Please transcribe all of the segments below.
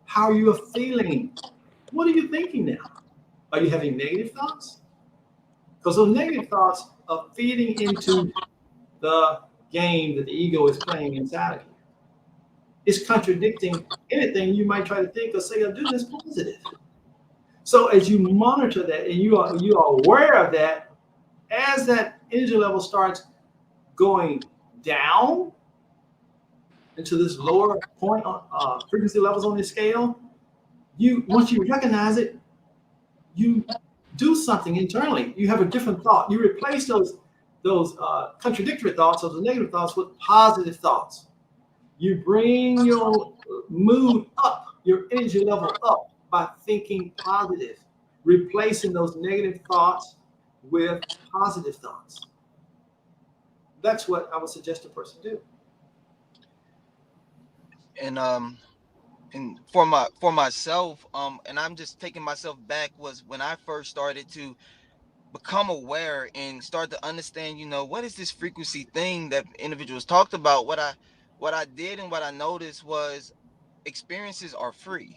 how you're feeling. What are you thinking now? Are you having negative thoughts? Because those negative thoughts are feeding into the game that the ego is playing inside of you. It's contradicting anything you might try to think or say or do that's positive. So as you monitor that and you are aware of that, as that energy level starts going down into this lower point on frequency levels on the scale, you once you recognize it, you do something internally. You have a different thought. You replace those contradictory thoughts, those negative thoughts, with positive thoughts. You bring your mood up, your energy level up by thinking positive, replacing those negative thoughts with positive thoughts. That's what I would suggest a person do. And and for myself, and I'm just taking myself back, was when I first started to become aware and start to understand, what is this frequency thing that individuals talked about. What I did and what I noticed was experiences are free.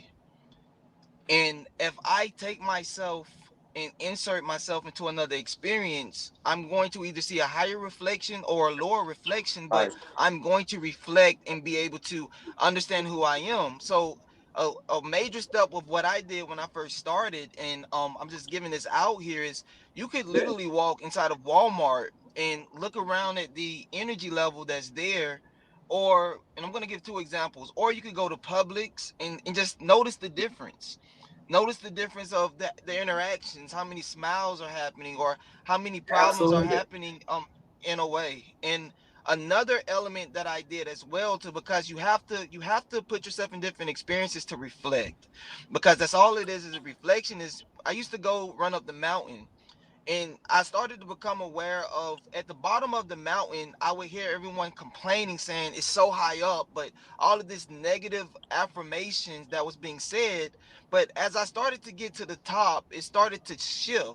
And if I take myself and insert myself into another experience, I'm going to either see a higher reflection or a lower reflection, but Right. I'm going to reflect and be able to understand who I am. So a major step of what I did when I first started, and I'm just giving this out here, is you could Yeah, literally walk inside of Walmart and look around at the energy level that's there. Or, and I'm going to give two examples, or you could go to Publix and just notice the difference. Notice the difference of the interactions, how many smiles are happening, or how many problems are absolutely. happening in a way. And another element that I did as well too, because you have to put yourself in different experiences to reflect, because that's all it is a reflection. Is I used to go run up the mountain, and I started to become aware of, at the bottom of the mountain, I would hear everyone complaining, saying it's so high up, but all of this negative affirmations that was being said. But as I started to get to the top, it started to shift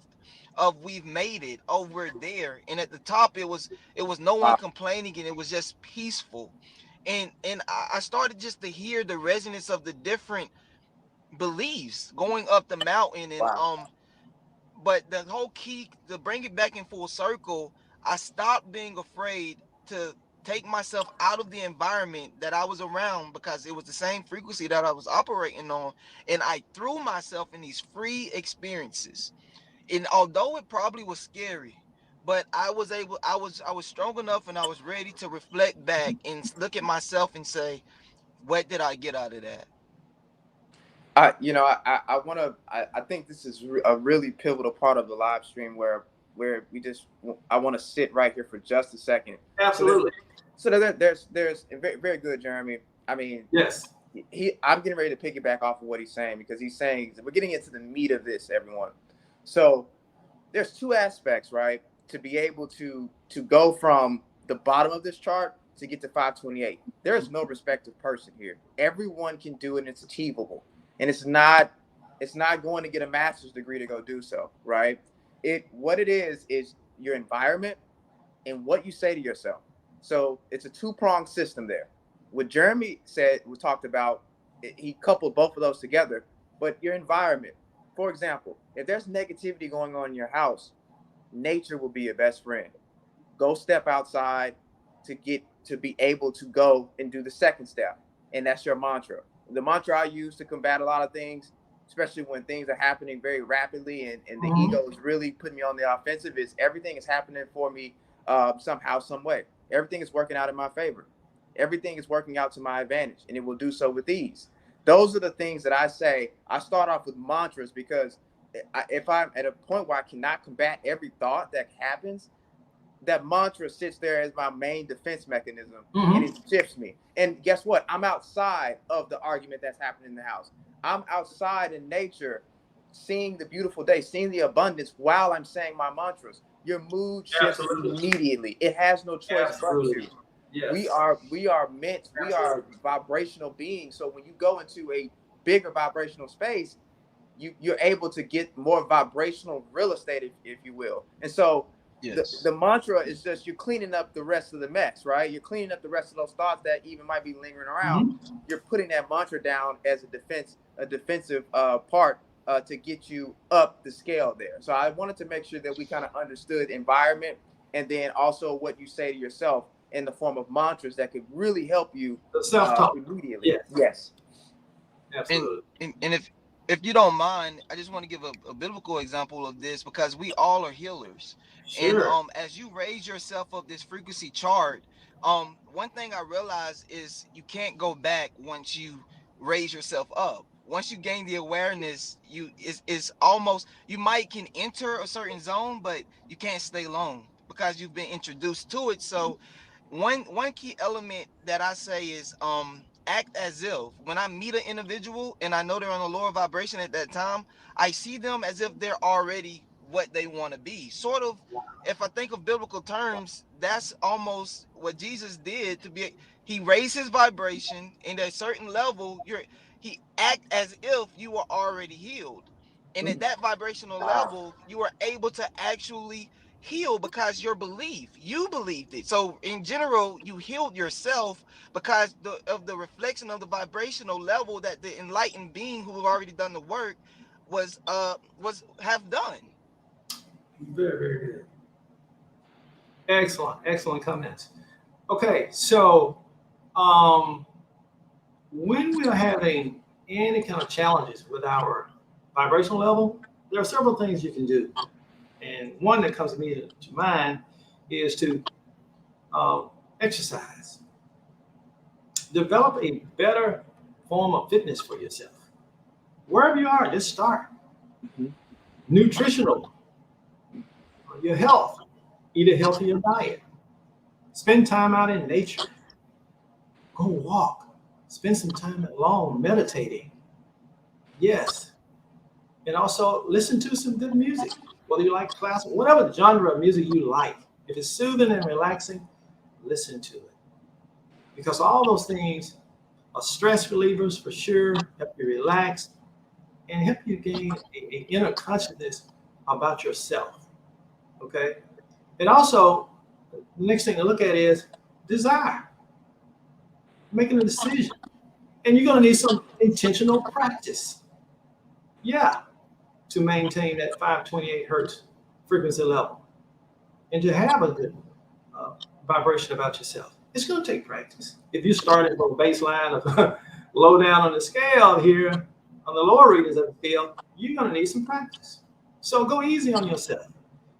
of, we've made it over there. And at the top, it was no one Wow. complaining, and it was just peaceful. And I started just to hear the resonance of the different beliefs going up the mountain. And Wow. but the whole key to bring it back in full circle, I stopped being afraid to take myself out of the environment that I was around, because it was the same frequency that I was operating on. And I threw myself in these free experiences. And although it probably was scary, but I was strong enough, and I was ready to reflect back and look at myself and say, what did I get out of that? I want to. I think this is a really pivotal part of the live stream where we just. I want to sit right here for just a second. So there's Absolutely. there's very, very good, Jeremy. I mean, Yes. I'm getting ready to piggyback off of what he's saying, because he's saying we're getting into the meat of this, everyone. So there's two aspects, right? To be able to go from the bottom of this chart to get to 528. There is no respective person here. Everyone can do it, and it's achievable. And it's not going to get a master's degree to go do so, right? It what it is your environment and what you say to yourself. So it's a two-pronged system there. What Jeremy said, we talked about, he coupled both of those together. But your environment, for example, if there's negativity going on in your house, nature will be your best friend. Go step outside to be able to go and do the second step. And that's your mantra. The mantra I use to combat a lot of things, especially when things are happening very rapidly and the Mhm. ego is really putting me on the offensive, is everything is happening for me somehow, some way. Everything is working out in my favor. Everything is working out to my advantage, and it will do so with ease. Those are the things that I say. I start off with mantras because if I'm at a point where I cannot combat every thought that happens, that mantra sits there as my main defense mechanism, and Mhm. it shifts me. And guess what? I'm outside of the argument that's happening in the house. I'm outside in nature, seeing the beautiful day, seeing the abundance while I'm saying my mantras. Your mood shifts Absolutely. immediately. It has no choice but Absolutely. to. We Yes. are we are meant, we are Absolutely. vibrational beings. So when you go into a bigger vibrational space, you're able to get more vibrational real estate, if you will. And so Yes. the mantra is just you're cleaning up the rest of the mess, right? You're cleaning up the rest of those thoughts that even might be lingering around. Mhm. You're putting that mantra down as a defensive part to get you up the scale there. So I wanted to make sure that we kind of understood environment, and then also what you say to yourself in the form of mantras that could really help you The self-talk. immediately. Yes, Yes. and absolutely. and if you don't mind, I just want to give a biblical example of this because we all are healers. And Sure. as you raise yourself up this frequency chart, one thing I realized is you can't go back once you raise yourself up. Once you gain the awareness, you is almost, you might can enter a certain zone, but you can't stay long because you've been introduced to it. So one key element that I say is act as if when I meet an individual and I know they're on a lower vibration at that time, I see them as if they're already what they want to be. Sort of, if I think of biblical terms, that's almost what Jesus did to be. He raised his vibration in a certain level. He act as if you were already healed. And at that vibrational level, you are able to actually heal because you believed it. So in general, you healed yourself because of the reflection of the vibrational level that the enlightened being who have already done the work was have done. Very, very good. Excellent, excellent comments. Okay, so um, when we're having any kind of challenges with our vibrational level, there are several things you can do. And one that comes to me to mind is to uh, exercise. Develop a better form of fitness for yourself. Wherever you are, just start. Mhm. Nutritional, your health. Eat a healthier diet. Spend time out in nature. Go walk. Spend some time alone meditating. Yes. And also listen to some good music, whether you like classical, whatever genre of music you like. If it's soothing and relaxing, listen to it. Because all those things are stress relievers for sure, help you relax, and help you gain a inner consciousness about yourself. Okay. And also, the next thing to look at is desire, making a decision. And you're going to need some intentional practice. Yeah, to maintain that 528 hertz frequency level and to have a good uh, vibration about yourself. It's going to take practice. If you started from a baseline of low down on the scale here, on the lower readings of the field, you're going to need some practice. So go easy on yourself.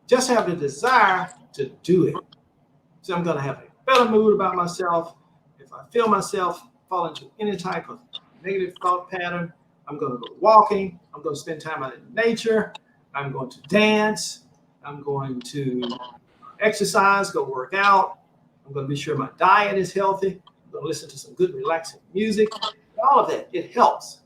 Just have the desire to do it. So I'm going to have a better mood about myself. If I feel myself fall into any type of negative thought pattern, I'm going to go walking. I'm going to spend time out in nature. I'm going to dance. I'm going to exercise, go work out. I'm going to be sure my diet is healthy. I'm going to listen to some good, relaxing music. All of that, it helps.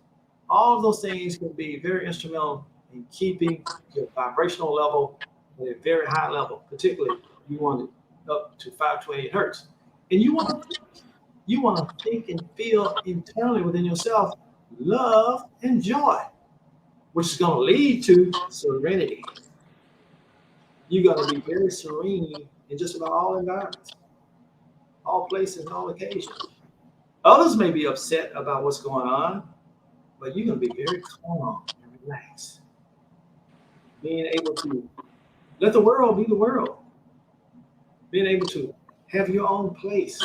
All of those things can be very instrumental in keeping your vibrational level at a very high level, particularly you want it up to 528 hertz. And you want to think and feel internally within yourself love and joy, which is going to lead to serenity. You're going to be very serene in just about all environments, all places, and all occasions. Others may be upset about what's going on, but you're going to be very calm and relaxed, being able to let the world be the world, being able to have your own place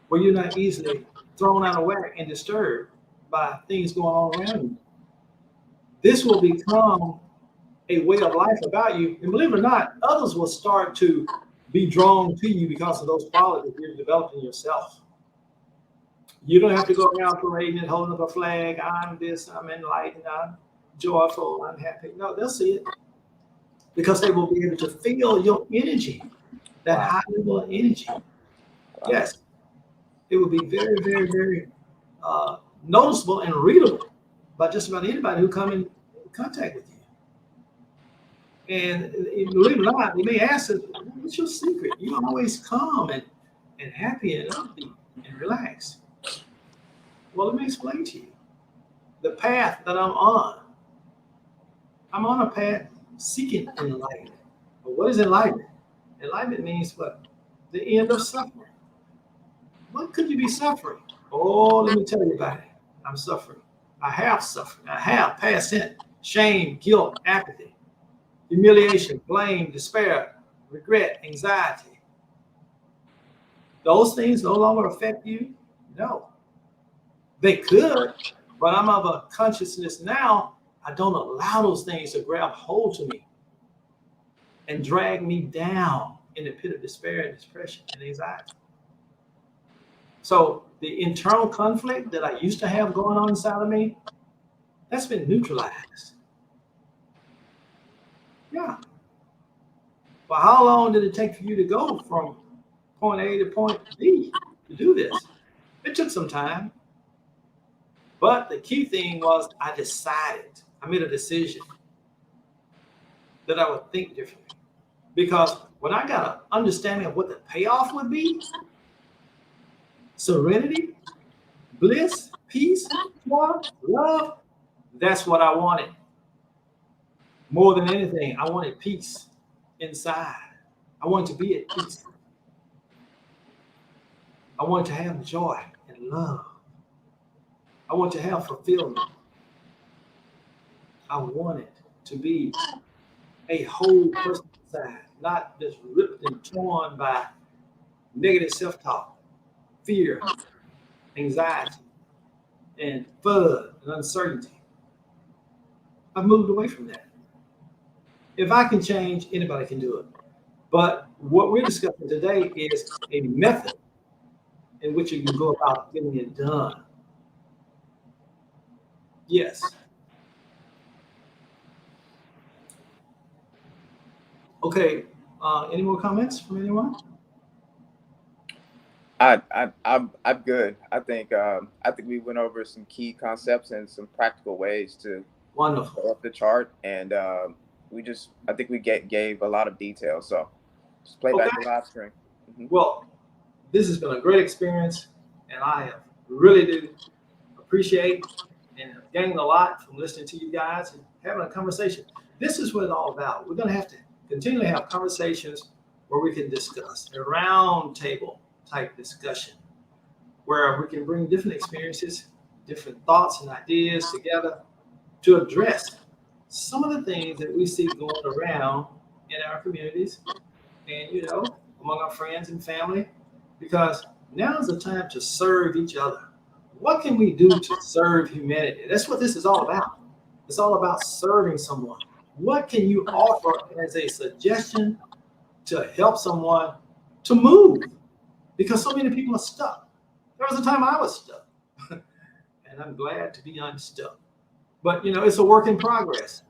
where you're not easily thrown out of whack and disturbed by things going on around you. This will become a way of life about you. And believe it or not, others will start to be drawn to you because of those qualities you're developing yourself. You don't have to go around parading and holding up a flag. I'm this, I'm enlightened, I'm joyful, I'm happy. No, they'll see it because they will be able to feel your energy, that Wow. high level of energy. Wow. Yes, it will be very, very, very noticeable and readable by just about anybody who come in contact with you. And believe it or not, they may ask us, what's your secret? You're always calm and happy and upbeat and relaxed. Well, let me explain to you the path that I'm on. I'm on a path seeking enlightenment. But what is enlightenment? Enlightenment means what? The end of suffering. What could you be suffering? Oh, let me tell you about it. I'm suffering. I have suffering. I have past tense, shame, guilt, apathy, humiliation, blame, despair, regret, anxiety. Those things no longer affect you? No. They could, but I'm of a consciousness now. I don't allow those things to grab hold to me and drag me down in the pit of despair and depression and anxiety. So the internal conflict that I used to have going on inside of me, that's been neutralized. Yeah. But how long did it take for you to go from point A to point B to do this? It took some time. But the key thing was I decided, I made a decision that I would think differently. Because when I got an understanding of what the payoff would be, serenity, bliss, peace, joy, love, that's what I wanted. More than anything, I wanted peace inside. I wanted to be at peace. I wanted to have joy and love. I want to have fulfillment. I wanted to be a whole person inside, not just ripped and torn by negative self-talk, fear, anxiety, and FUD and uncertainty. I've moved away from that. If I can change, anybody can do it. But what we're discussing today is a method in which you can go about getting it done. Yes. Okay. Any more comments from anyone? I'm good. I think we went over some key concepts and some practical ways to Wonderful. go up the chart, and I think we gave a lot of detail. So just play back the live stream. Mm-hmm. Well, this has been a great experience, and I really do appreciate and have gained a lot from listening to you guys and having a conversation. This is what it's all about. We're going to have to continually have conversations where we can discuss a round table type discussion where we can bring different experiences, different thoughts and ideas together to address some of the things that we see going around in our communities and, among our friends and family, because now is the time to serve each other. What can we do to serve humanity? That's what this is all about. It's all about serving someone. What can you offer as a suggestion to help someone to move? Because so many people are stuck. There was a time I was stuck, and I'm glad to be unstuck. But, it's a work in progress.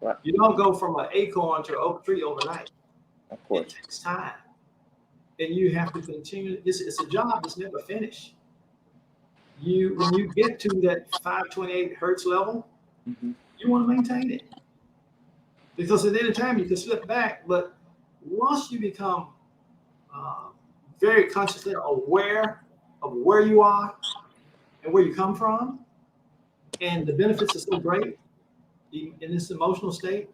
Right. You don't go from an acorn to an oak tree overnight. Of course. It takes time. And you have to continue. It's a job that's never finished. When you get to that 528 hertz level, mm-hmm. you want to maintain it. Because at any time you can slip back, but once you become very consciously aware of where you are and where you come from, and the benefits are so great in this emotional state,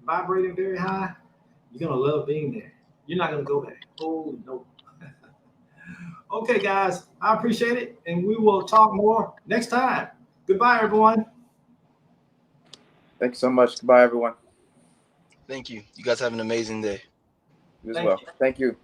vibrating very high, you're going to love being there. You're not going to go back. Oh, no. Okay, guys, I appreciate it, and we will talk more next time. Goodbye, everyone. Thank you so much. Goodbye, everyone. Thank you. You guys have an amazing day. You as well. Thank you.